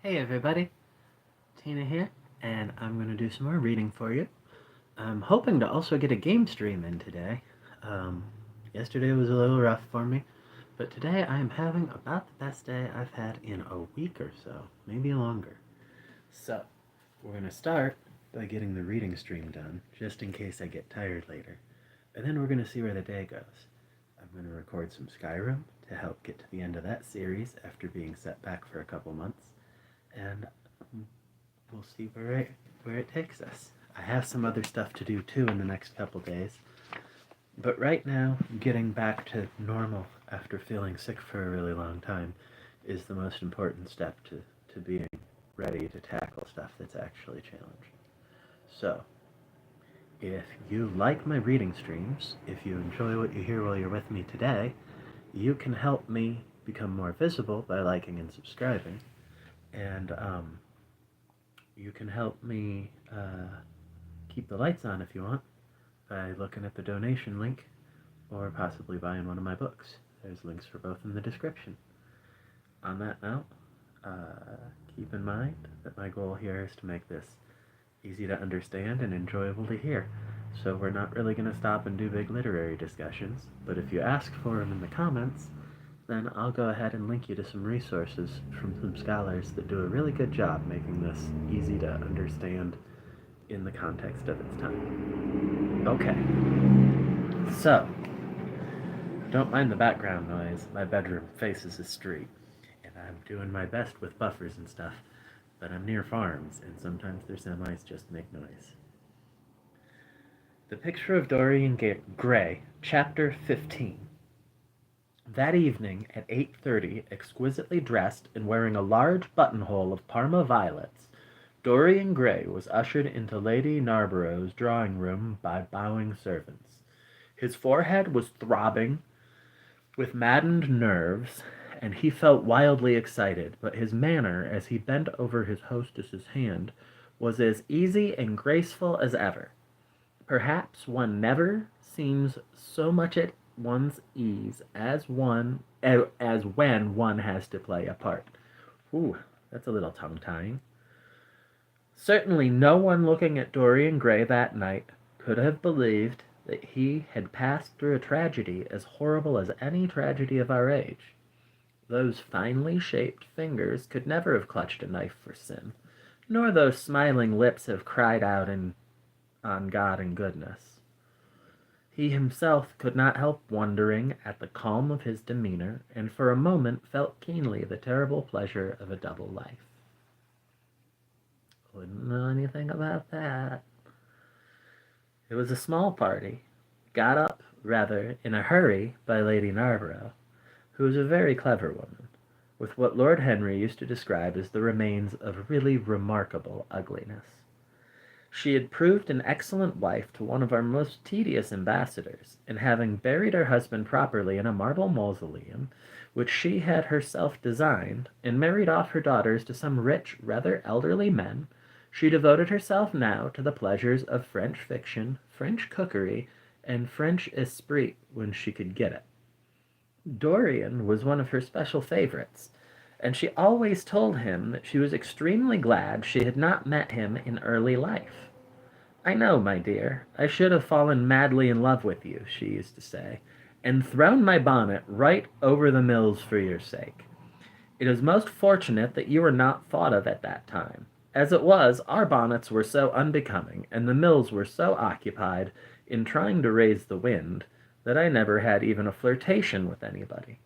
Hey everybody, Tina here, and I'm going to do some more reading for you. I'm hoping to also get a game stream in today. Um, Yesterday was a little rough for me, but today I am having about the best day I've had in a week or so, maybe longer. So, we're going to start by getting the reading stream done, just in case I get tired later, and then we're going to see where the day goes. I'm going to record some Skyrim to help get to the end of that series after being set back for a couple months, and we'll see where it takes us. I have some other stuff to do too in the next couple days, but right now, getting back to normal after feeling sick for a really long time is the most important step to being ready to tackle stuff that's actually challenging. So, if you like my reading streams, if you enjoy what you hear while you're with me today, you can help me become more visible by liking and subscribing. And you can help me keep the lights on if you want by looking at the donation link or possibly buying one of my books. There's links for both in the description. On that note, keep in mind that my goal here is to make this easy to understand and enjoyable to hear. So we're not really going to stop and do big literary discussions, but if you ask for them in the comments, then I'll go ahead and link you to some resources from some scholars that do a really good job making this easy to understand in the context of its time. Okay, so, don't mind the background noise. My bedroom faces a street, and I'm doing my best with buffers and stuff, but I'm near farms, and sometimes their semis just make noise. The Picture of Dorian Gray, Chapter 15. That evening at 8:30, exquisitely dressed and wearing a large buttonhole of Parma violets, Dorian Gray was ushered into Lady Narborough's drawing-room by bowing servants. His forehead was throbbing with maddened nerves, and he felt wildly excited, but his manner, as he bent over his hostess's hand, was as easy and graceful as ever. Perhaps one never seems so much at one's ease as when one has to play a part. Ooh, that's a little tongue-tying. Certainly no one looking at Dorian Gray that night could have believed that he had passed through a tragedy as horrible as any tragedy of our age. Those finely shaped fingers could never have clutched a knife for sin, nor those smiling lips have cried out on God and goodness. He himself could not help wondering at the calm of his demeanor, and for a moment felt keenly the terrible pleasure of a double life. Wouldn't know anything about that. It was a small party, got up, rather, in a hurry by Lady Narborough, who was a very clever woman, with what Lord Henry used to describe as the remains of really remarkable ugliness. She had proved an excellent wife to one of our most tedious ambassadors, and having buried her husband properly in a marble mausoleum, which she had herself designed, and married off her daughters to some rich, rather elderly men, she devoted herself now to the pleasures of French fiction, French cookery, and French esprit when she could get it. Dorian was one of her special favorites, and she always told him that she was extremely glad she had not met him in early life. "I know, my dear, I should have fallen madly in love with you," she used to say, "and thrown my bonnet right over the mills for your sake. It is most fortunate that you were not thought of at that time. As it was, our bonnets were so unbecoming, and the mills were so occupied in trying to raise the wind, that I never had even a flirtation with anybody."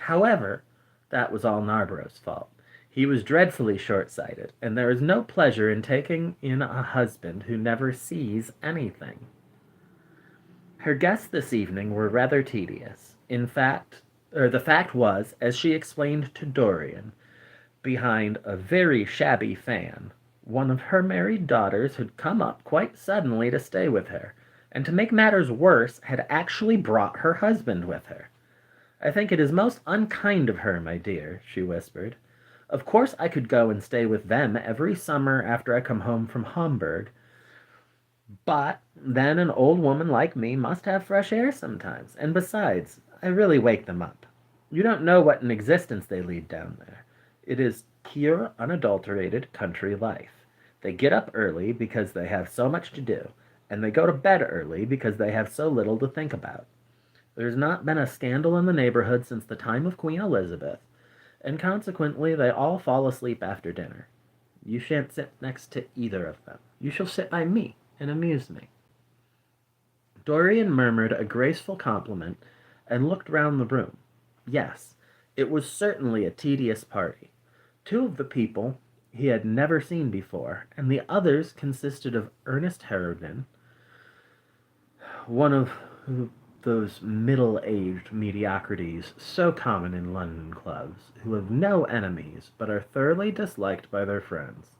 However, that was all Narborough's fault. He was dreadfully short-sighted, and there is no pleasure in taking in a husband who never sees anything. Her guests this evening were rather tedious. The fact was, as she explained to Dorian, behind a very shabby fan, one of her married daughters had come up quite suddenly to stay with her, and to make matters worse, had actually brought her husband with her. "I think it is most unkind of her, my dear," she whispered. "Of course I could go and stay with them every summer after I come home from Hamburg, but then an old woman like me must have fresh air sometimes, and besides, I really wake them up. You don't know what an existence they lead down there. It is Pure, unadulterated country life. They get up early because they have so much to do, and they go to bed early because they have so little to think about. There's not been a scandal in the neighborhood since the time of Queen Elizabeth, and consequently they all fall asleep after dinner. You shan't sit next to either of them. You shall sit by me and amuse me." Dorian murmured a graceful compliment and looked round the room. Yes, it was certainly a tedious party. Two of the people he had never seen before, and the others consisted of Ernest Harrigan, one of those middle-aged mediocrities so common in London clubs, who have no enemies but are thoroughly disliked by their friends.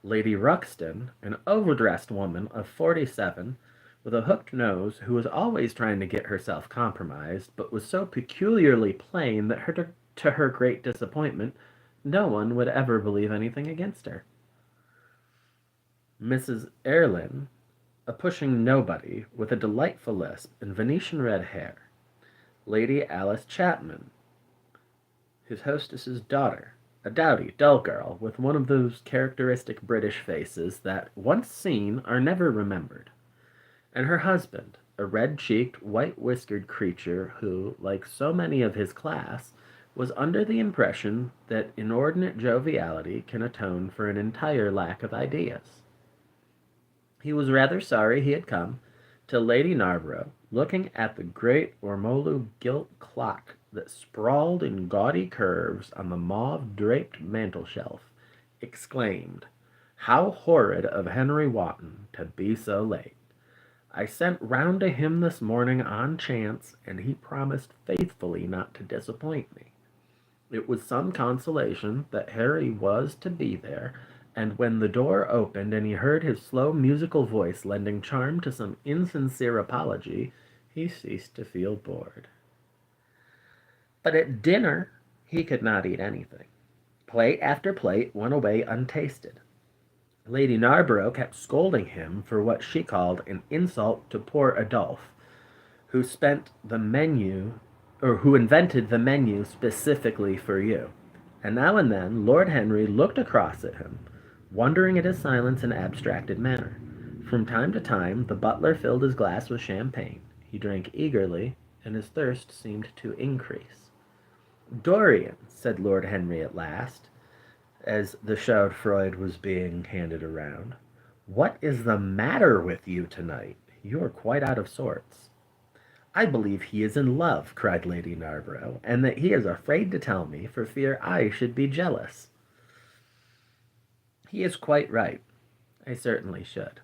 Lady Ruxton, an overdressed woman of 47, with a hooked nose, who was always trying to get herself compromised, but was so peculiarly plain that to her great disappointment, no one would ever believe anything against her. Mrs. Erlyn, a pushing nobody with a delightful lisp and Venetian red hair. Lady Alice Chapman, his hostess's daughter, a dowdy, dull girl with one of those characteristic British faces that, once seen, are never remembered. And her husband, a red-cheeked, white-whiskered creature who, like so many of his class, was under the impression that inordinate joviality can atone for an entire lack of ideas. He was rather sorry he had come, till Lady Narborough, looking at the great ormolu gilt clock that sprawled in gaudy curves on the mauve-draped mantel-shelf, exclaimed, "How horrid of Henry Wotton to be so late! I sent round to him this morning on chance, and he promised faithfully not to disappoint me." It was some consolation that Harry was to be there, and when the door opened and he heard his slow musical voice lending charm to some insincere apology, he ceased to feel bored. But at dinner he could not eat anything. Plate after plate went away untasted. Lady Narborough kept scolding him for what she called an insult to poor Adolphe, who who invented the menu specifically for you. And now and then Lord Henry looked across at him, wondering at his silence and abstracted manner. From time to time the butler filled his glass with champagne. He drank eagerly, and his thirst seemed to increase. "Dorian," said Lord Henry at last, as the Schadenfreude was being handed around, "what is the matter with you tonight? You are quite out of sorts." "I believe he is in love," cried Lady Narborough, "and that he is afraid to tell me for fear I should be jealous." "He is quite right. I certainly should."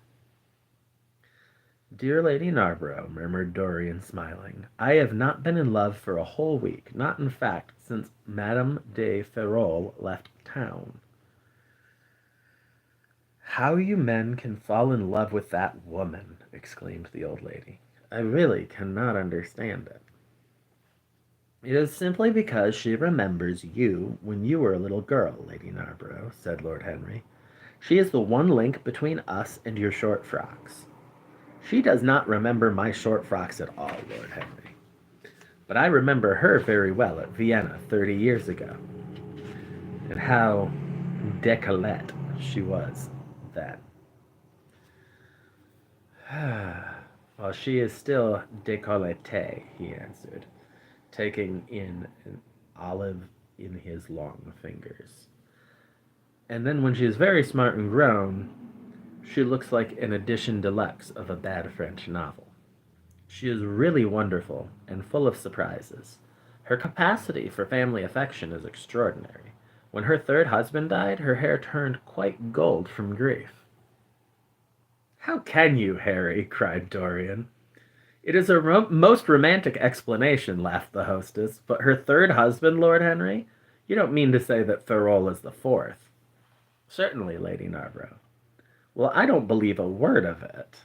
"Dear Lady Narborough," murmured Dorian, smiling, "I have not been in love for a whole week, not in fact since Madame de Ferrol left town." "How you men can fall in love with that woman!" exclaimed the old lady. "I really cannot understand it." "It is simply because she remembers you when you were a little girl, Lady Narborough," said Lord Henry. "She is the one link between us and your short frocks." "She does not remember my short frocks at all, Lord Henry. But I remember her very well at Vienna 30 years ago, and how décolleté she was then." "Well, she is still décolleté," he answered, taking in an olive in his long fingers. "And then when she is very smart and grown, she looks like an edition deluxe of a bad French novel. She is really wonderful and full of surprises. Her capacity for family affection is extraordinary. When her third husband died, her hair turned quite gold from grief." "How can you, Harry?" cried Dorian. "It is a most romantic explanation," laughed the hostess. "But her third husband, Lord Henry? You don't mean to say that Ferrol is the fourth?" "Certainly, Lady Narborough." "Well, I don't believe a word of it."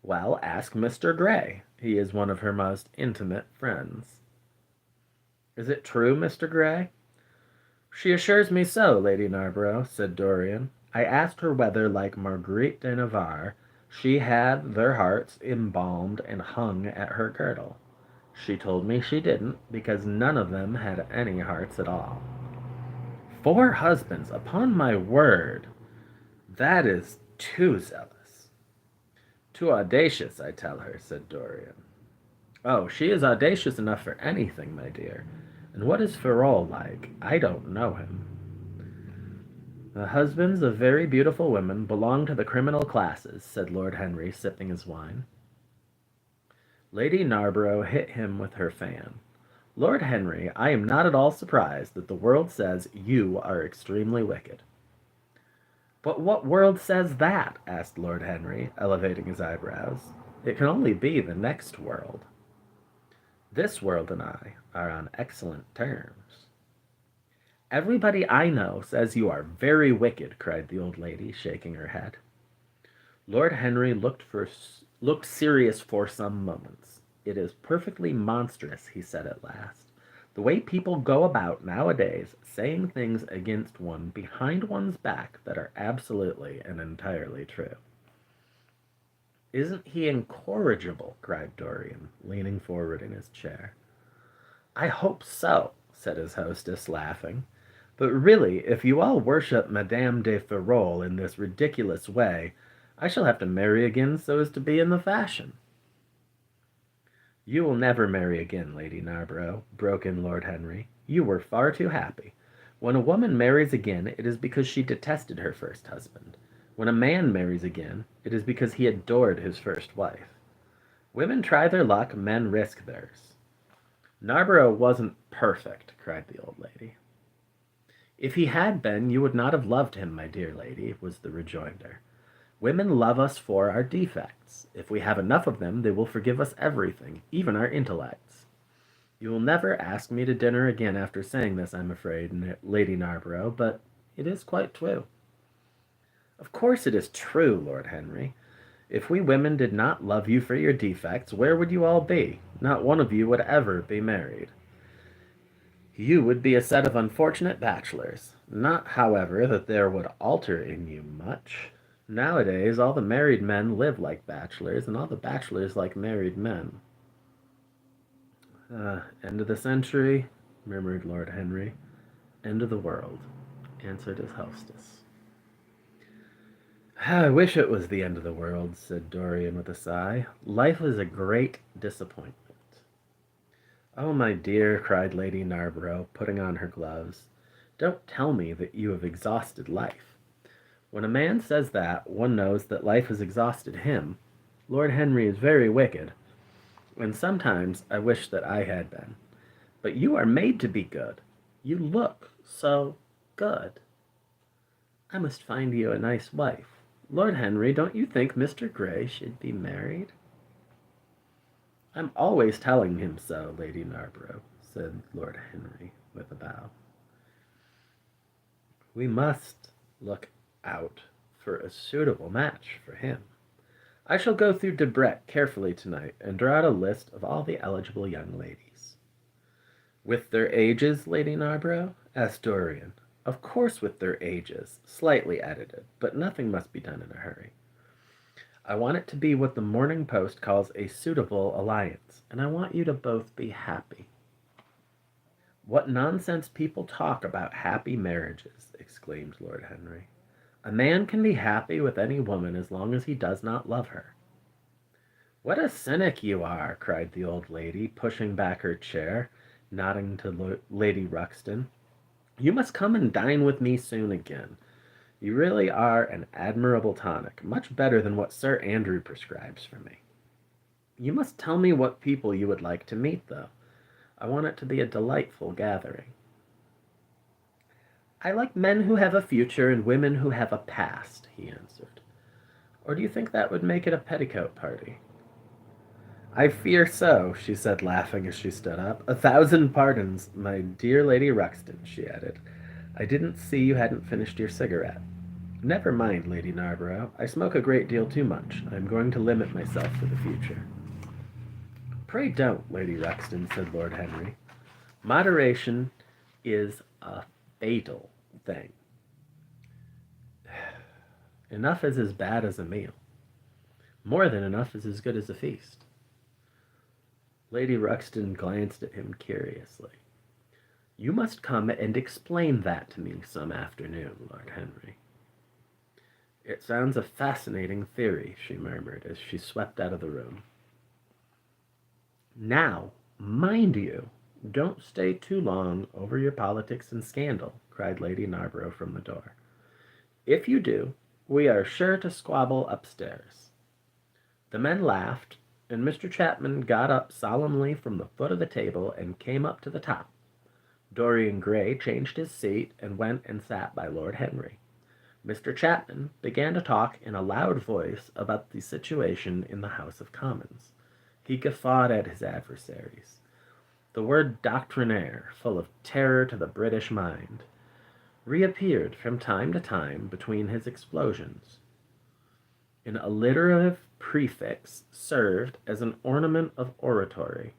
"Well, ask Mr. Gray. He is one of her most intimate friends." "Is it true, Mr. Gray?" "She assures me so, Lady Narborough," said Dorian. "I asked her whether, like Marguerite de Navarre, she had their hearts embalmed and hung at her girdle. She told me she didn't, because none of them had any hearts at all." 4 husbands, upon my word. That is too zealous. Too audacious, I tell her, said Dorian. Oh, she is audacious enough for anything, my dear. And what is Ferrol like? I don't know him. The husbands of very beautiful women belong to the criminal classes, said Lord Henry, sipping his wine. Lady Narborough hit him with her fan. Lord Henry, I am not at all surprised that the world says you are extremely wicked. But what world says that? Asked Lord Henry, elevating his eyebrows. It can only be the next world. This world and I are on excellent terms. Everybody I know says you are very wicked, cried the old lady, shaking her head. Lord Henry looked serious for some moments. It is perfectly monstrous, he said at last. The way people go about nowadays saying things against one behind one's back that are absolutely and entirely true. Isn't he incorrigible? Cried Dorian, leaning forward in his chair. I hope so, said his hostess, laughing. But really, if you all worship Madame de Ferrol in this ridiculous way, I shall have to marry again so as to be in the fashion. You will never marry again, Lady Narborough, broke in Lord Henry. You were far too happy. When a woman marries again, it is because she detested her first husband. When a man marries again, it is because he adored his first wife. Women try their luck, men risk theirs. Narborough wasn't perfect, cried the old lady. If he had been, you would not have loved him, my dear lady, was the rejoinder. Women love us for our defects. If we have enough of them, they will forgive us everything, even our intellects. You will never ask me to dinner again after saying this, I'm afraid, Lady Narborough, but it is quite true. Of course it is true, Lord Henry. If we women did not love you for your defects, where would you all be? Not one of you would ever be married. You would be a set of unfortunate bachelors. Not, however, that there would alter in you much. Nowadays, all the married men live like bachelors, and all the bachelors like married men. End of the century, murmured Lord Henry. End of the world, answered his hostess. I wish it was the end of the world, said Dorian with a sigh. Life is a great disappointment. Oh, my dear, cried Lady Narborough, putting on her gloves, don't tell me that you have exhausted life. When a man says that, one knows that life has exhausted him. Lord Henry is very wicked, and sometimes I wish that I had been. But you are made to be good. You look so good. I must find you a nice wife. Lord Henry, don't you think Mr. Grey should be married? I'm always telling him so, Lady Narborough, said Lord Henry with a bow. We must look out for a suitable match for him. I shall go through Debrett carefully tonight and draw out a list of all the eligible young ladies. With their ages, Lady Narborough? Asked Dorian. Of course with their ages, slightly edited, but nothing must be done in a hurry. I want it to be what the Morning Post calls a suitable alliance, and I want you to both be happy. What nonsense people talk about happy marriages, exclaimed Lord Henry. A man can be happy with any woman as long as he does not love her. What a cynic you are, cried the old lady, pushing back her chair, nodding to Lady Ruxton. You must come and dine with me soon again. You really are an admirable tonic, much better than what Sir Andrew prescribes for me. You must tell me what people you would like to meet, though. I want it to be a delightful gathering. I like men who have a future and women who have a past, he answered. Or do you think that would make it a petticoat party? I fear so, she said, laughing as she stood up. 1,000 pardons, my dear Lady Ruxton, she added. I didn't see you hadn't finished your cigarette. Never mind, Lady Narborough. I smoke a great deal too much. I am going to limit myself for the future. Pray don't, Lady Ruxton, said Lord Henry. Moderation is a fatal thing. Enough is as bad as a meal. More than enough is as good as a feast. Lady Ruxton glanced at him curiously. You must come and explain that to me some afternoon, Lord Henry. It sounds a fascinating theory, she murmured as she swept out of the room. Now, mind you, don't stay too long over your politics and scandal, cried Lady Narborough from the door. If you do, we are sure to squabble upstairs. The men laughed, and Mr. Chapman got up solemnly from the foot of the table and came up to the top. Dorian Gray changed his seat and went and sat by Lord Henry. Mr. Chapman began to talk in a loud voice about the situation in the House of Commons. He guffawed at his adversaries. The word doctrinaire, full of terror to the British mind, reappeared from time to time between his explosions. An alliterative prefix served as an ornament of oratory.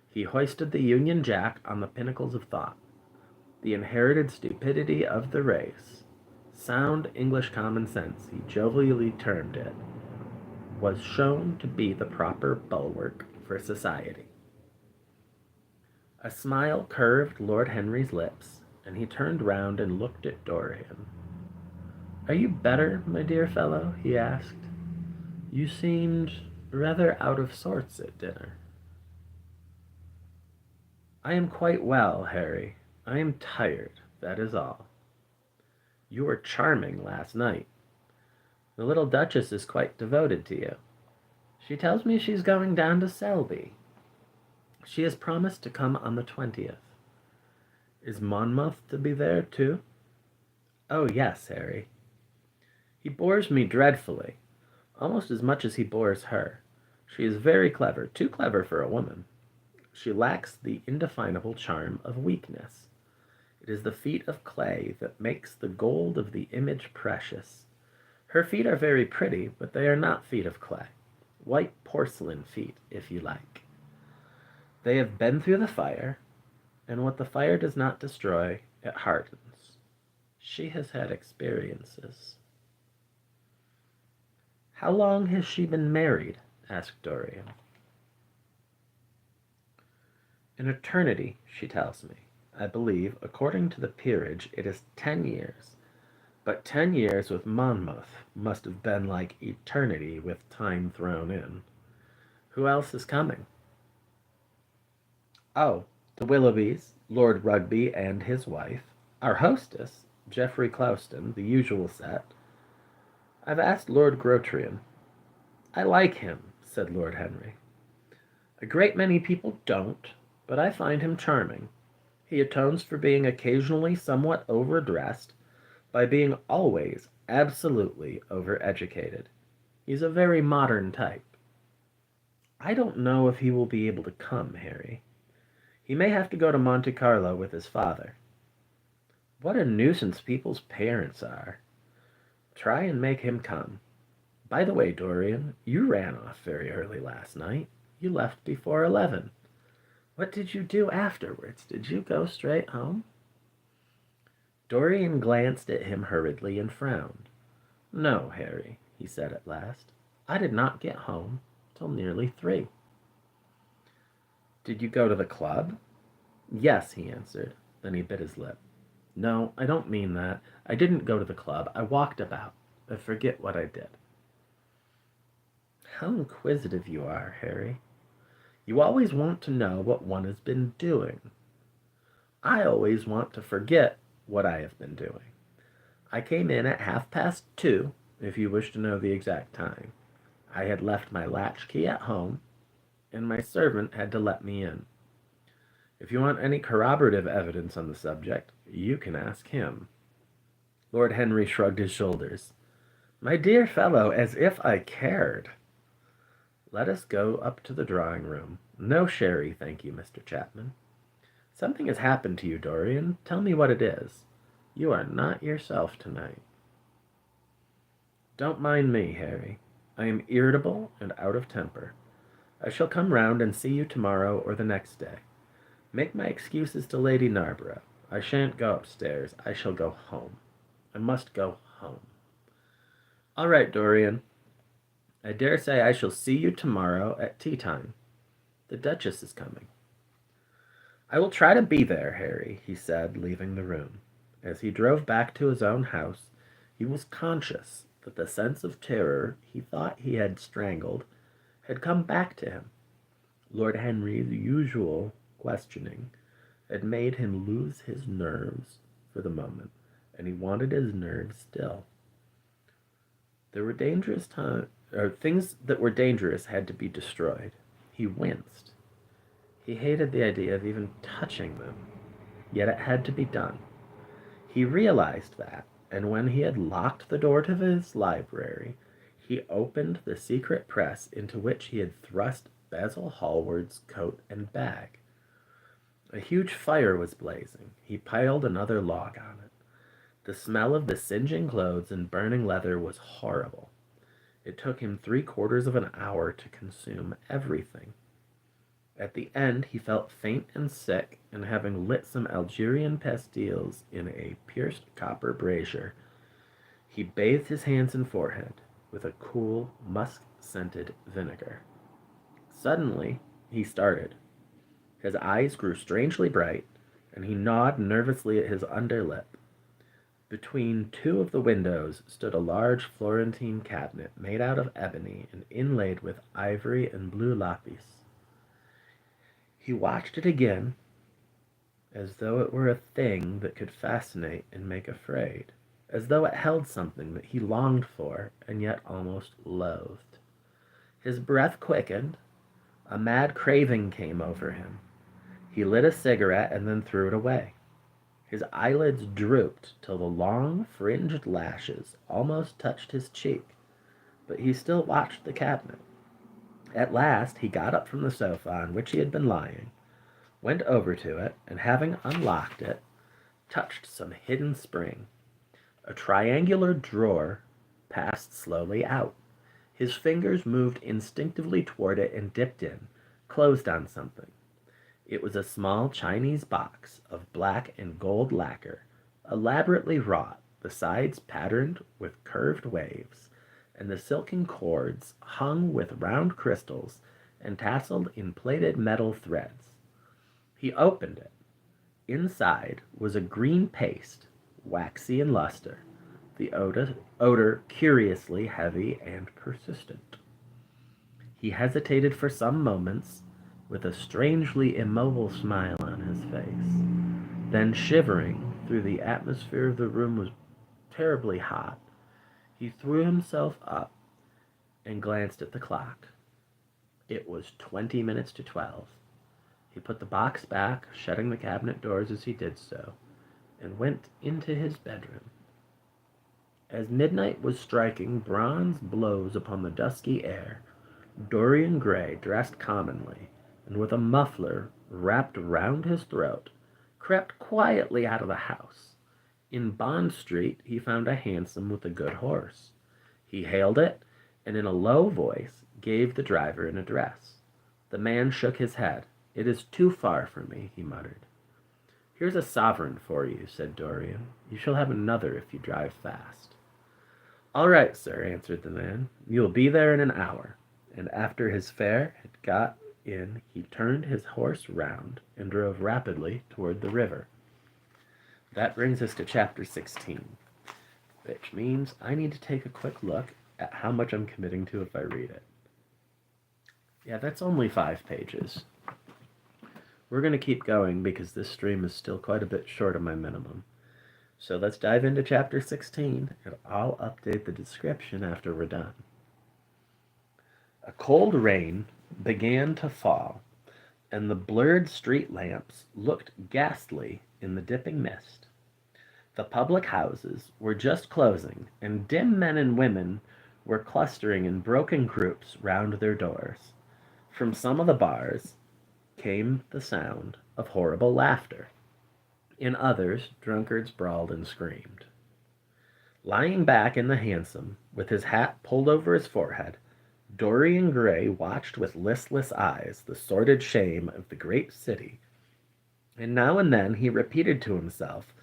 He hoisted the Union Jack on the pinnacles of thought. The inherited stupidity of the race, sound English common sense, he jovially termed it, was shown to be the proper bulwark for society. A smile curved Lord Henry's lips, and he turned round and looked at Dorian. "Are you better, my dear fellow?" he asked. "You seemed rather out of sorts at dinner." "I am quite well, Harry. I am tired, that is all." "You were charming last night. The little Duchess is quite devoted to you. She tells me she's going down to Selby. She has promised to come on the 20th. Is Monmouth to be there, too?" "Oh, yes, Harry. He bores me dreadfully, almost as much as he bores her. She is very clever, too clever for a woman. She lacks the indefinable charm of weakness. It is the feet of clay that makes the gold of the image precious. Her feet are very pretty, but they are not feet of clay. White porcelain feet, if you like. They have been through the fire, and what the fire does not destroy, it hardens. She has had experiences." "How long has she been married?" asked Dorian. "An eternity, she tells me. I believe, according to the peerage, it is 10 years. But 10 years with Monmouth must have been like eternity with time thrown in. Who else is coming?" "Oh, the Willoughbys, Lord Rugby and his wife, our hostess, Geoffrey Clouston, the usual set. I've asked Lord Grotrian." "I like him," said Lord Henry. "A great many people don't, but I find him charming. He atones for being occasionally somewhat overdressed by being always absolutely overeducated. He's a very modern type." "I don't know if he will be able to come, Harry. He may have to go to Monte Carlo with his father. What a nuisance people's parents are. Try and make him come. By the way, Dorian, you ran off very early last night. You left before 11. What did you do afterwards? Did you go straight home?" Dorian glanced at him hurriedly and frowned. "No, Harry," he said at last. "I did not get home till nearly 3. "Did you go to the club?" "Yes," he answered. Then he bit his lip. "No, I don't mean that. I didn't go to the club. I walked about. I forget what I did." "How inquisitive you are, Harry. You always want to know what one has been doing. I always want to forget what I have been doing. I came in at 2:30, if you wish to know the exact time. I had left my latchkey at home, and my servant had to let me in. If you want any corroborative evidence on the subject, you can ask him." Lord Henry shrugged his shoulders. "My dear fellow, as if I cared." "Let us go up to the drawing-room. No sherry, thank you, Mr. Chapman. Something has happened to you, Dorian. Tell me what it is. You are not yourself tonight." "Don't mind me, Harry. I am irritable and out of temper. I shall come round and see you tomorrow or the next day. Make my excuses to Lady Narborough. I shan't go upstairs. I shall go home. I must go home." "All right, Dorian. I dare say I shall see you tomorrow at tea time. The Duchess is coming." "I will try to be there, Harry," he said, leaving the room. As he drove back to his own house, he was conscious that the sense of terror he thought he had strangled had come back to him. Lord Henry's usual questioning had made him lose his nerves for the moment, and he wanted his nerves still. There were things that were dangerous had to be destroyed. He winced. He hated the idea of even touching them, yet it had to be done. He realized that, and when he had locked the door to his library, he opened the secret press into which he had thrust Basil Hallward's coat and bag. A huge fire was blazing. He piled another log on it. The smell of the singeing clothes and burning leather was horrible. It took him 3/4 of an hour to consume everything. At the end, he felt faint and sick, and having lit some Algerian pastilles in a pierced copper brazier, he bathed his hands and forehead with a cool, musk-scented vinegar. Suddenly, he started. His eyes grew strangely bright, and he gnawed nervously at his underlip. Between two of the windows stood a large Florentine cabinet made out of ebony and inlaid with ivory and blue lapis. He watched it again, as though it were a thing that could fascinate and make afraid, as though it held something that he longed for and yet almost loathed. His breath quickened. A mad craving came over him. He lit a cigarette and then threw it away. His eyelids drooped till the long, fringed lashes almost touched his cheek, but he still watched the cabinet. At last he got up from the sofa on which he had been lying, went over to it, and having unlocked it, touched some hidden spring. A triangular drawer passed slowly out. His fingers moved instinctively toward it and dipped in, closed on something. It was a small Chinese box of black and gold lacquer, elaborately wrought, the sides patterned with curved waves, and the silken cords hung with round crystals and tasseled in plated metal threads. He opened it. Inside was a green paste, waxy in luster, the odor curiously heavy and persistent. He hesitated for some moments, with a strangely immobile smile on his face. Then, shivering through the atmosphere of the room was terribly hot, he threw himself up and glanced at the clock. It was 20 minutes to 12. He put the box back, shutting the cabinet doors as he did so, and went into his bedroom. As midnight was striking bronze blows upon the dusky air, Dorian Gray, dressed commonly, and with a muffler wrapped round his throat, crept quietly out of the house. In Bond Street he found a hansom with a good horse. He hailed it, and in a low voice gave the driver an address. The man shook his head. "It is too far for me," he muttered. "Here's a sovereign for you," said Dorian. "You shall have another if you drive fast." "All right, sir," answered the man. "You'll be there in an hour." And after his fare had got in, he turned his horse round and drove rapidly toward the river. That brings us to chapter 16, which means I need to take a quick look at how much I'm committing to if I read it. Yeah, that's only 5 pages. We're going to keep going because this stream is still quite a bit short of my minimum. So let's dive into chapter 16, and I'll update the description after we're done. A cold rain began to fall, and the blurred street lamps looked ghastly in the dipping mist. The public houses were just closing, and dim men and women were clustering in broken groups round their doors. From some of the bars came the sound of horrible laughter. In others, drunkards brawled and screamed. Lying back in the hansom, with his hat pulled over his forehead, Dorian Gray watched with listless eyes the sordid shame of the great city, and now and then he repeated to himself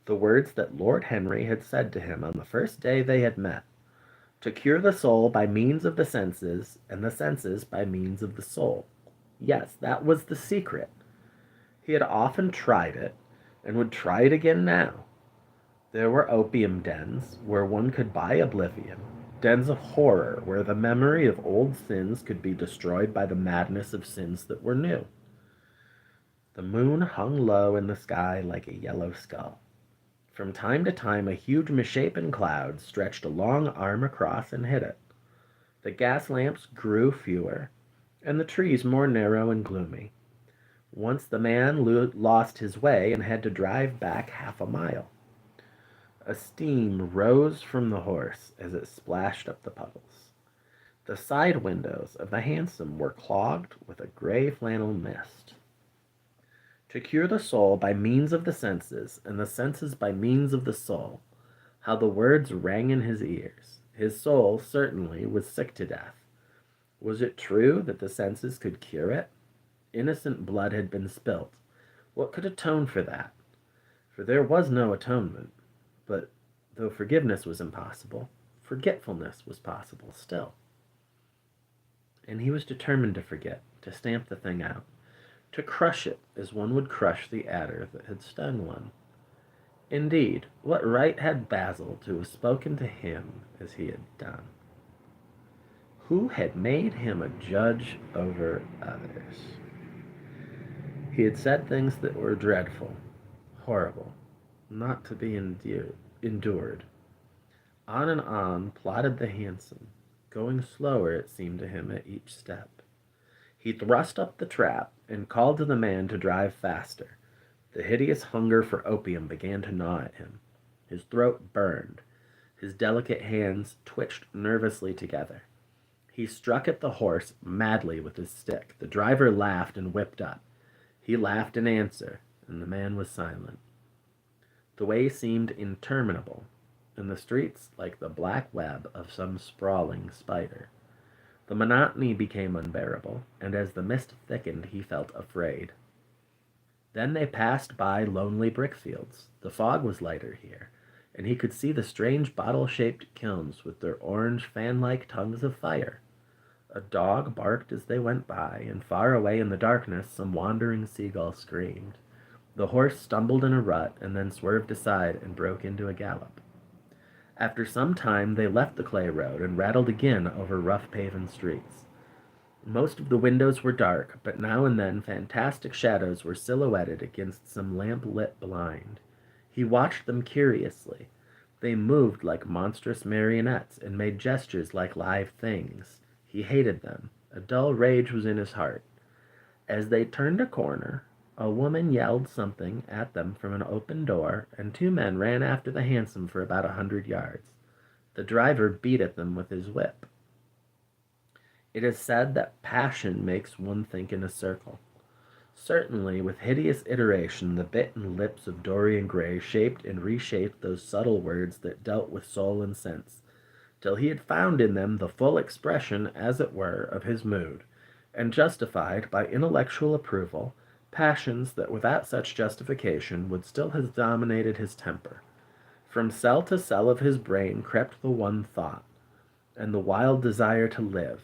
the words that Lord Henry had said to him on the first day they had met: to cure the soul by means of the senses, and the senses by means of the soul. Yes, that was the secret. He had often tried it, and would try it again now. There were opium dens where one could buy oblivion, dens of horror where the memory of old sins could be destroyed by the madness of sins that were new. The moon hung low in the sky like a yellow skull. From time to time a huge misshapen cloud stretched a long arm across and hid it. The gas lamps grew fewer, and the trees more narrow and gloomy. Once the man lost his way and had to drive back half a mile. A steam rose from the horse as it splashed up the puddles. The side windows of the hansom were clogged with a gray flannel mist. To cure the soul by means of the senses, and the senses by means of the soul, how the words rang in his ears. His soul, certainly, was sick to death. Was it true that the senses could cure it? Innocent blood had been spilt. What could atone for that? For there was no atonement. But though forgiveness was impossible, forgetfulness was possible still. And he was determined to forget, to stamp the thing out, to crush it as one would crush the adder that had stung one. Indeed, what right had Basil to have spoken to him as he had done? Who had made him a judge over others? He had said things that were dreadful, horrible, not to be endured. On and on plodded the hansom, going slower, it seemed to him, at each step. He thrust up the trap and called to the man to drive faster. The hideous hunger for opium began to gnaw at him. His throat burned. His delicate hands twitched nervously together. He struck at the horse madly with his stick. The driver laughed and whipped up. He laughed in answer, and the man was silent. The way seemed interminable, and the streets like the black web of some sprawling spider. The monotony became unbearable, and as the mist thickened he felt afraid. Then they passed by lonely brickfields. The fog was lighter here, and he could see the strange bottle-shaped kilns with their orange fan-like tongues of fire. A dog barked as they went by, and far away in the darkness some wandering seagull screamed. The horse stumbled in a rut and then swerved aside and broke into a gallop. After some time they left the clay road and rattled again over rough-paven streets. Most of the windows were dark, but now and then fantastic shadows were silhouetted against some lamp-lit blind. He watched them curiously. They moved like monstrous marionettes and made gestures like live things. He hated them. A dull rage was in his heart. As they turned a corner, a woman yelled something at them from an open door, and two men ran after the hansom for about 100 yards. The driver beat at them with his whip. It is said that passion makes one think in a circle. Certainly, with hideous iteration, the bitten lips of Dorian Gray shaped and reshaped those subtle words that dealt with soul and sense, till he had found in them the full expression, as it were, of his mood, and justified, by intellectual approval, passions that without such justification would still have dominated his temper. From cell to cell of his brain crept the one thought, and the wild desire to live,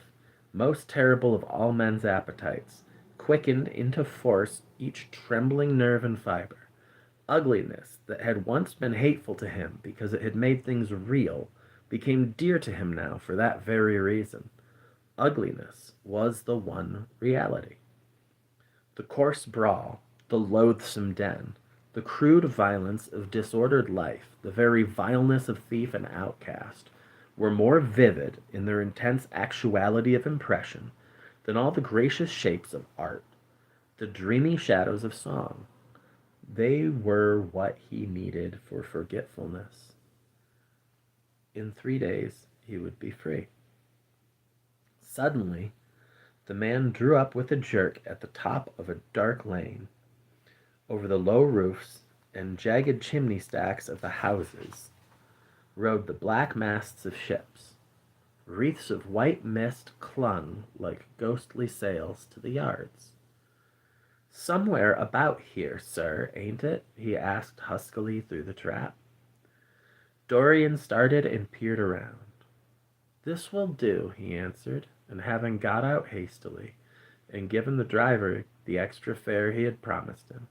most terrible of all men's appetites, quickened into force each trembling nerve and fiber. Ugliness, that had once been hateful to him because it had made things real, became dear to him now for that very reason. Ugliness was the one reality. The coarse brawl, the loathsome den, the crude violence of disordered life, the very vileness of thief and outcast, were more vivid in their intense actuality of impression than all the gracious shapes of art, the dreamy shadows of song. They were what he needed for forgetfulness. In 3 days he would be free. Suddenly, the man drew up with a jerk at the top of a dark lane. Over the low roofs and jagged chimney stacks of the houses rode the black masts of ships. Wreaths of white mist clung like ghostly sails to the yards. "Somewhere about here, sir, ain't it?" he asked huskily through the trap. Dorian started and peered around. "This will do," he answered, and having got out hastily, and given the driver the extra fare he had promised him,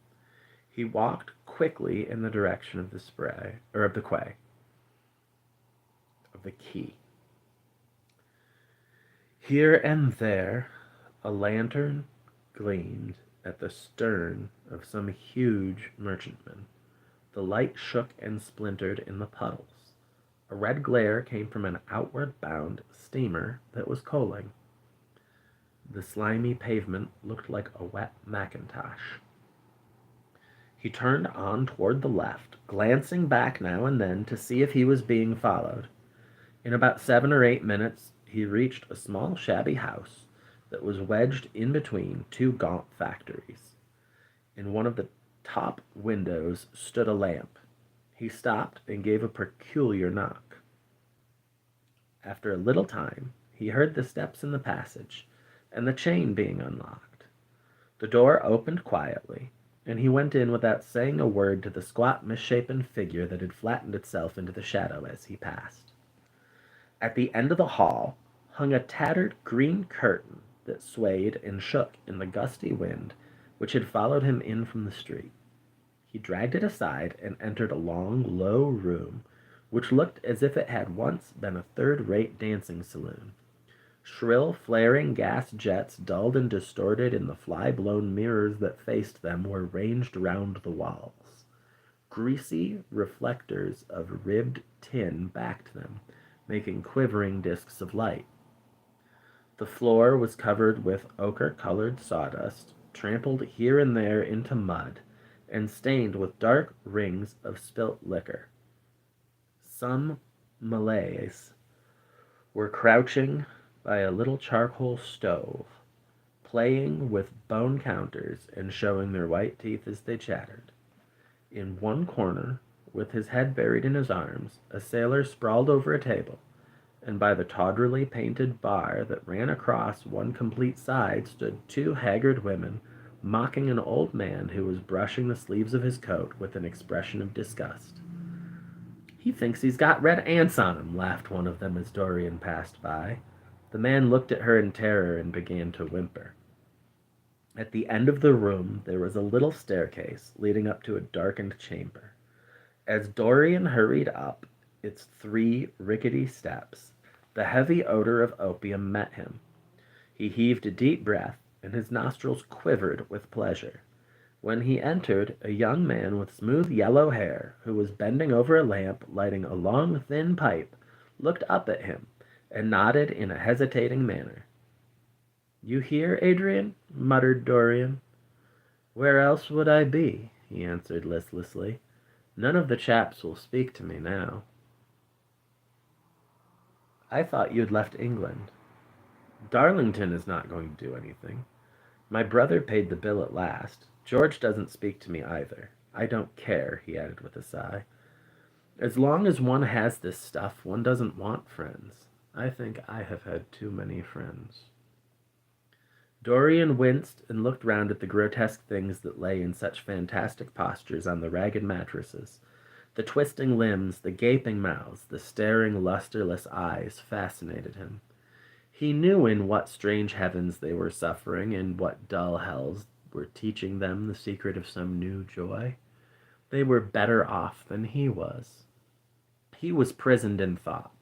He walked quickly in the direction of the spray, or of the quay, of the quay. Here and there, a lantern gleamed at the stern of some huge merchantman. The light shook and splintered in the puddles. A red glare came from an outward-bound steamer that was coaling. The slimy pavement looked like a wet mackintosh. He turned on toward the left, glancing back now and then to see if he was being followed. In about 7 or 8 minutes, he reached a small shabby house that was wedged in between two gaunt factories. In one of the top windows stood a lamp. He stopped and gave a peculiar knock. After a little time, he heard the steps in the passage and the chain being unlocked. The door opened quietly, and he went in without saying a word to the squat, misshapen figure that had flattened itself into the shadow as he passed. At the end of the hall hung a tattered green curtain that swayed and shook in the gusty wind which had followed him in from the street. He dragged it aside and entered a long, low room which looked as if it had once been a third-rate dancing saloon. Shrill, flaring gas jets, dulled and distorted in the fly-blown mirrors that faced them, were ranged round the walls. Greasy reflectors of ribbed tin backed them, making quivering discs of light. The floor was covered with ochre-colored sawdust, trampled here and there into mud, and stained with dark rings of spilt liquor. Some Malays were crouching by a little charcoal stove, playing with bone counters and showing their white teeth as they chattered. In one corner, with his head buried in his arms, a sailor sprawled over a table, and by the tawdrily painted bar that ran across one complete side stood two haggard women, mocking an old man who was brushing the sleeves of his coat with an expression of disgust. "He thinks he's got red ants on him," laughed one of them as Dorian passed by. The man looked at her in terror and began to whimper. At the end of the room there was a little staircase leading up to a darkened chamber. As Dorian hurried up its 3 rickety steps, the heavy odor of opium met him. He heaved a deep breath, and his nostrils quivered with pleasure. When he entered, a young man with smooth yellow hair, who was bending over a lamp lighting a long thin pipe, looked up at him and nodded in a hesitating manner. "You here, Adrian?" muttered Dorian. "Where else would I be?" he answered listlessly. "None of the chaps will speak to me now." "I thought you'd left England." "Darlington is not going to do anything. My brother paid the bill at last. George doesn't speak to me either. I don't care," he added with a sigh. "As long as one has this stuff, one doesn't want friends. I think I have had too many friends." Dorian winced and looked round at the grotesque things that lay in such fantastic postures on the ragged mattresses. The twisting limbs, the gaping mouths, the staring, lusterless eyes fascinated him. He knew in what strange heavens they were suffering, and what dull hells were teaching them the secret of some new joy. They were better off than he was. He was prisoned in thought.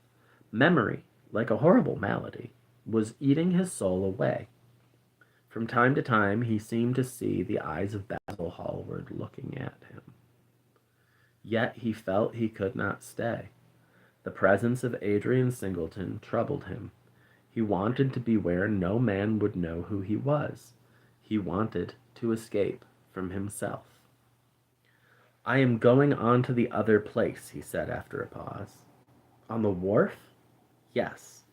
Memory, like a horrible malady, was eating his soul away. From time to time he seemed to see the eyes of Basil Hallward looking at him. Yet he felt he could not stay. The presence of Adrian Singleton troubled him. He wanted to be where no man would know who he was. He wanted to escape from himself. "I am going on to the other place," he said after a pause. "On the wharf?" "Yes.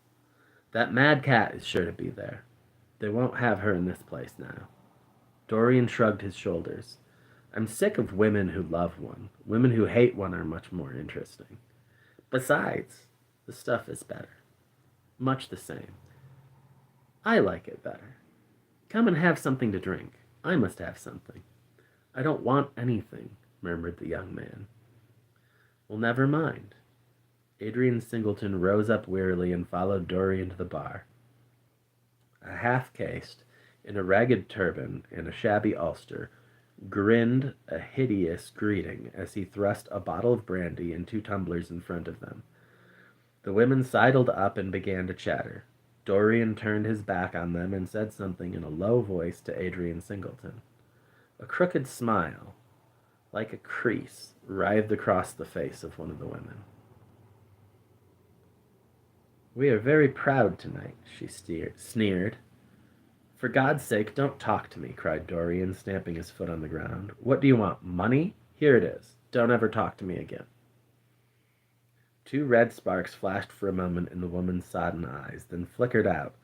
That mad cat is sure to be there. They won't have her in this place now." Dorian shrugged his shoulders. "I'm sick of women who love one. Women who hate one are much more interesting. Besides, the stuff is better. Much the same. I like it better. Come and have something to drink. I must have something." "I don't want anything," murmured the young man. "Well, never mind." Adrian Singleton rose up wearily and followed Dorian to the bar. A half-caste, in a ragged turban and a shabby ulster, grinned a hideous greeting as he thrust a bottle of brandy and 2 tumblers in front of them. The women sidled up and began to chatter. Dorian turned his back on them and said something in a low voice to Adrian Singleton. A crooked smile, like a crease, writhed across the face of one of the women. "We are very proud tonight," she sneered. "For God's sake, don't talk to me," cried Dorian, stamping his foot on the ground. "What do you want? Money? Here it is. Don't ever talk to me again." 2 red sparks flashed for a moment in the woman's sodden eyes, then flickered out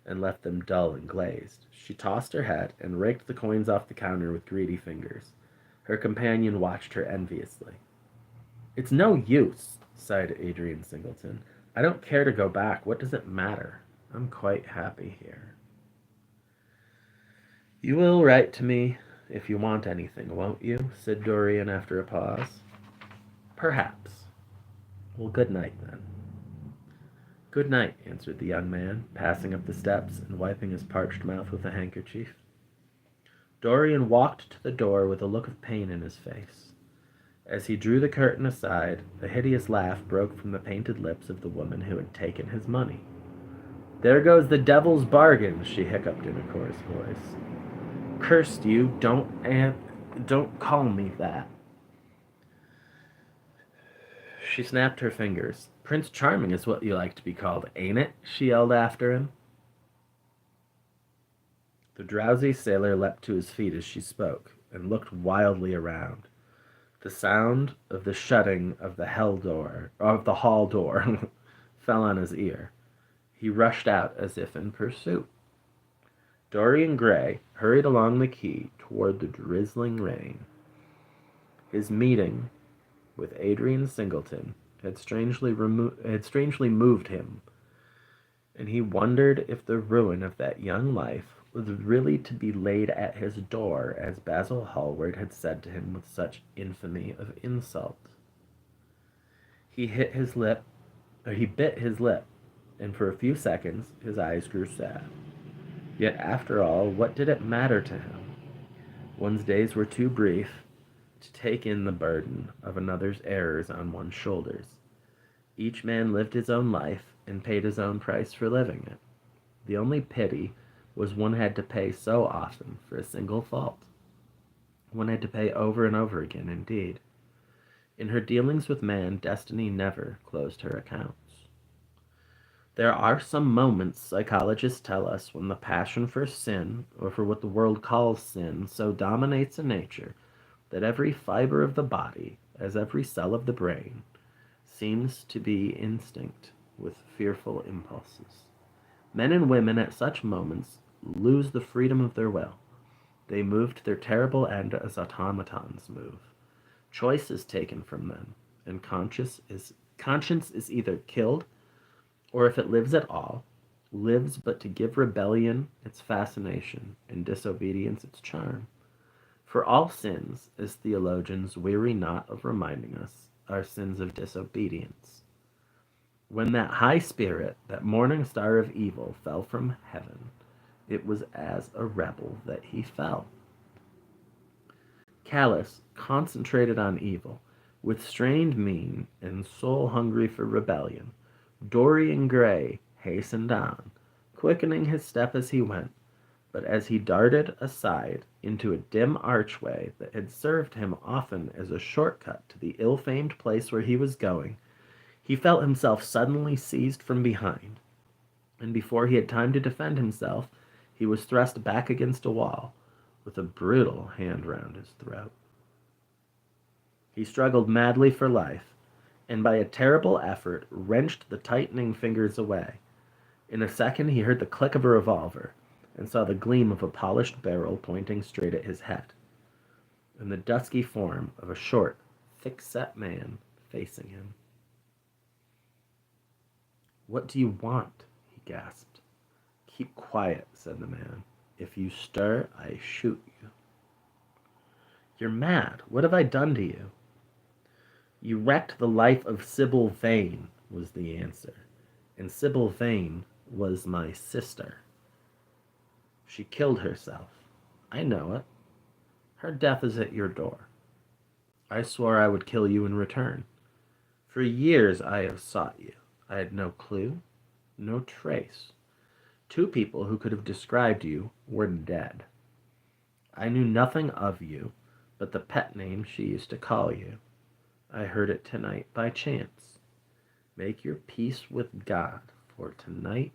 and left them dull and glazed. She tossed her head and raked the coins off the counter with greedy fingers. Her companion watched her enviously. "It's no use," sighed Adrian Singleton. "I don't care to go back. What does it matter? I'm quite happy here." "You will write to me if you want anything, won't you?" said Dorian after a pause. "Perhaps. Well, good night, then." "Good night," answered the young man, passing up the steps and wiping his parched mouth with a handkerchief. Dorian walked to the door with a look of pain in his face. As he drew the curtain aside, a hideous laugh broke from the painted lips of the woman who had taken his money. "There goes the devil's bargain," she hiccuped in a coarse voice. "Curse you, don't call me that." She snapped her fingers. "Prince Charming is what you like to be called, ain't it?" she yelled after him. The drowsy sailor leapt to his feet as she spoke, and looked wildly around. The sound of the shutting of the hall door, fell on his ear. He rushed out as if in pursuit. Dorian Gray hurried along the quay toward the drizzling rain. His meeting with Adrian Singleton had strangely moved him, and he wondered if the ruin of that young life was really to be laid at his door, as Basil Hallward had said to him with such infamy of insult. He bit his lip, and for a few seconds his eyes grew sad. Yet after all, what did it matter to him? One's days were too brief to take in the burden of another's errors on one's shoulders. Each man lived his own life and paid his own price for living it. The only pity was one had to pay so often for a single fault. One had to pay over and over again, indeed. In her dealings with man, destiny never closed her accounts. There are some moments, psychologists tell us, when the passion for sin, or for what the world calls sin, so dominates a nature that every fiber of the body, as every cell of the brain, seems to be instinct with fearful impulses. Men and women at such moments lose the freedom of their will. They move to their terrible end as automatons move. Choice is taken from them, and conscience is either killed, or if it lives at all, lives but to give rebellion its fascination and disobedience its charm. For all sins, as theologians weary not of reminding us, are sins of disobedience. When that high spirit, that morning star of evil, fell from heaven, it was as a rebel that he fell. Callous, concentrated on evil, with strained mien and soul hungry for rebellion, Dorian Gray hastened on, quickening his step as he went, but as he darted aside into a dim archway that had served him often as a shortcut to the ill-famed place where he was going, he felt himself suddenly seized from behind, and before he had time to defend himself, he was thrust back against a wall, with a brutal hand round his throat. He struggled madly for life, and by a terrible effort wrenched the tightening fingers away. In a second he heard the click of a revolver, and saw the gleam of a polished barrel pointing straight at his head, and the dusky form of a short, thick-set man facing him. "What do you want?" he gasped. "Keep quiet," said the man. "If you stir, I shoot you." "You're mad. What have I done to you?" "You wrecked the life of Sybil Vane," was the answer. "And Sybil Vane was my sister. She killed herself. I know it. Her death is at your door. I swore I would kill you in return. For years I have sought you. I had no clue, no trace. 2 people who could have described you were dead. I knew nothing of you but the pet name she used to call you. I heard it tonight by chance. Make your peace with God, for tonight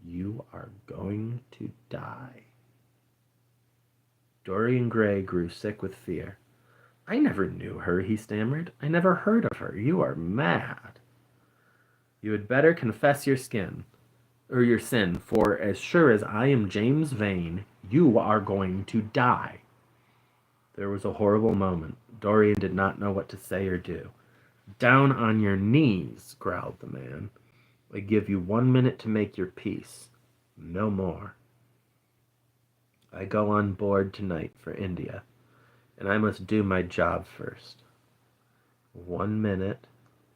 you are going to die. Dorian Gray grew sick with fear. I never knew her, he stammered. I never heard of her. You are mad. You had better confess your your sin, for as sure as I am James Vane, you are going to die. There was a horrible moment. Dorian did not know what to say or do. Down on your knees, growled the man. I give you 1 minute to make your peace. No more. I go on board tonight for India, and I must do my job first. 1 minute,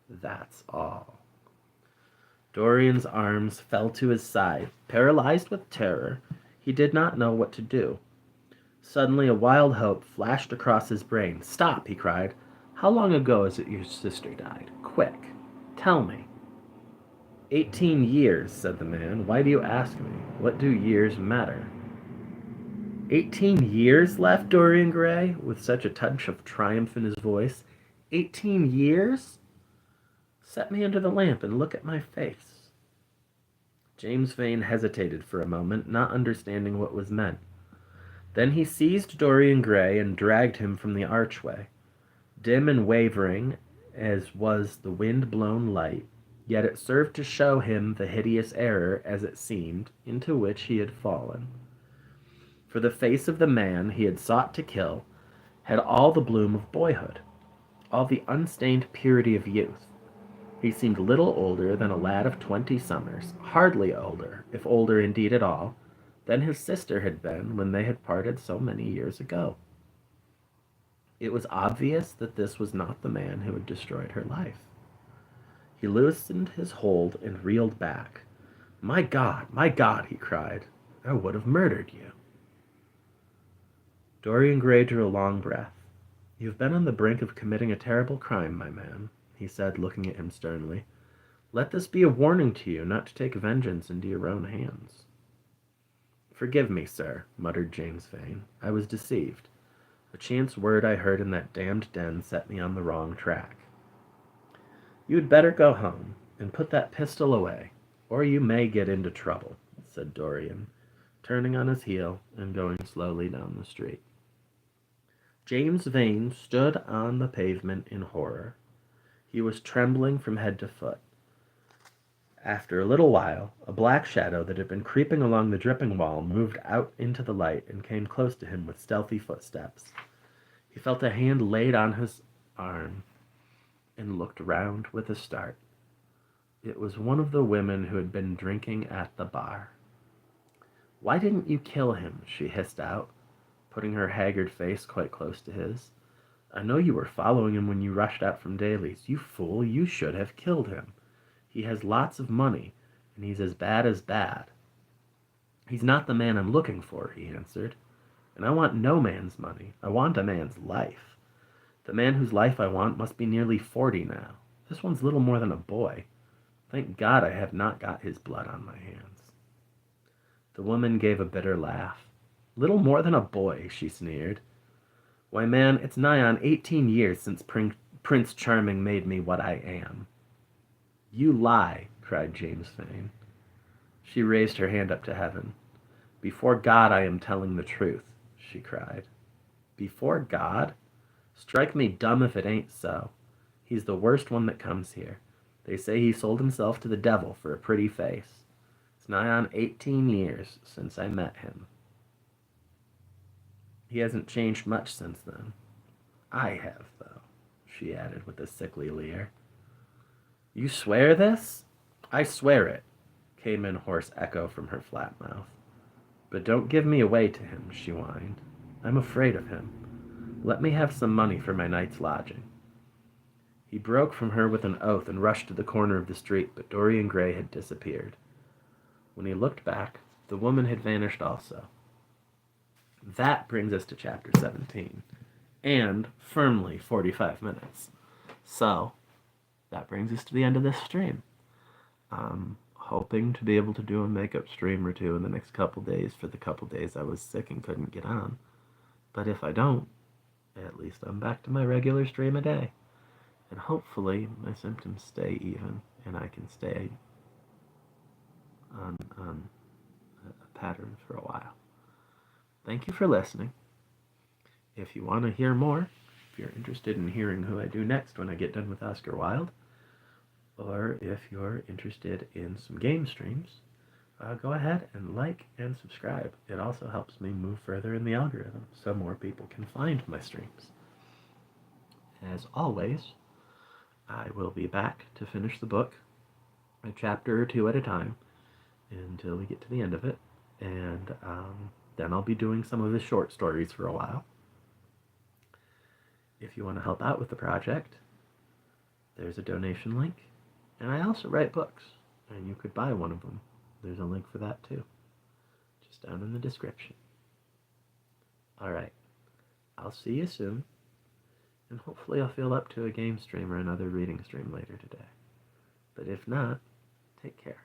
that's all. Dorian's arms fell to his side. Paralyzed with terror, he did not know what to do. Suddenly a wild hope flashed across his brain. Stop, he cried. How long ago is it your sister died? Quick, tell me. 18 years, said the man. Why do you ask me? What do years matter? 18 years left, Dorian Gray, with such a touch of triumph in his voice. 18 years? Set me under the lamp and look at my face. James Vane hesitated for a moment, not understanding what was meant. Then he seized Dorian Gray and dragged him from the archway. Dim and wavering as was the wind-blown light, yet it served to show him the hideous error, as it seemed, into which he had fallen. For the face of the man he had sought to kill had all the bloom of boyhood, all the unstained purity of youth. He seemed little older than a lad of 20 summers, hardly older, if older indeed at all, than his sister had been when they had parted so many years ago. It was obvious that this was not the man who had destroyed her life. He loosened his hold and reeled back. My God, he cried, I would have murdered you. Dorian Gray drew a long breath. You've been on the brink of committing a terrible crime, my man, he said, looking at him sternly. Let this be a warning to you not to take vengeance into your own hands. Forgive me, sir, muttered James Vane. I was deceived. A chance word I heard in that damned den set me on the wrong track. You had better go home and put that pistol away, or you may get into trouble, said Dorian, turning on his heel and going slowly down the street. James Vane stood on the pavement in horror. He was trembling from head to foot. After a little while, a black shadow that had been creeping along the dripping wall moved out into the light and came close to him with stealthy footsteps. He felt a hand laid on his arm and looked round with a start. It was one of the women who had been drinking at the bar. Why didn't you kill him? She hissed out, putting her haggard face quite close to his. I know you were following him when you rushed out from Daly's. You fool, you should have killed him. He has lots of money, and he's as bad. He's not the man I'm looking for, he answered. And I want no man's money. I want a man's life. The man whose life I want must be nearly 40 now. This one's little more than a boy. Thank God I have not got his blood on my hands. The woman gave a bitter laugh. Little more than a boy, she sneered. Why, man, it's nigh on 18 years since Prince Charming made me what I am. You lie, cried James Vane. She raised her hand up to heaven. Before God I am telling the truth, she cried. Before God? Strike me dumb if it ain't so. He's the worst one that comes here. They say he sold himself to the devil for a pretty face. It's nigh on 18 years since I met him. He hasn't changed much since then. I have, though, she added with a sickly leer. You swear this? I swear it, came in hoarse echo from her flat mouth. But don't give me away to him, she whined. I'm afraid of him. Let me have some money for my night's lodging. He broke from her with an oath and rushed to the corner of the street, but Dorian Gray had disappeared. When he looked back, the woman had vanished also. that brings us to chapter 17, and firmly 45 minutes. So, that brings us to the end of this stream. I'm hoping to be able to do a makeup stream or two in the next couple days for the couple days I was sick and couldn't get on. But if I don't, at least I'm back to my regular stream a day. And hopefully my symptoms stay even and I can stay on a pattern for a while. Thank you for listening. If you want to hear more, if you're interested in hearing who I do next when I get done with Oscar Wilde, or if you're interested in some game streams, go ahead and like and subscribe. It also helps me move further in the algorithm so more people can find my streams. As always, I will be back to finish the book a chapter or two at a time until we get to the end of it, and then I'll be doing some of his short stories for a while. If you want to help out with the project, there's a donation link, and I also write books, and you could buy one of them. There's a link for that too, just down in the description. Alright, I'll see you soon, and hopefully I'll feel up to a game stream or another reading stream later today. But if not, take care.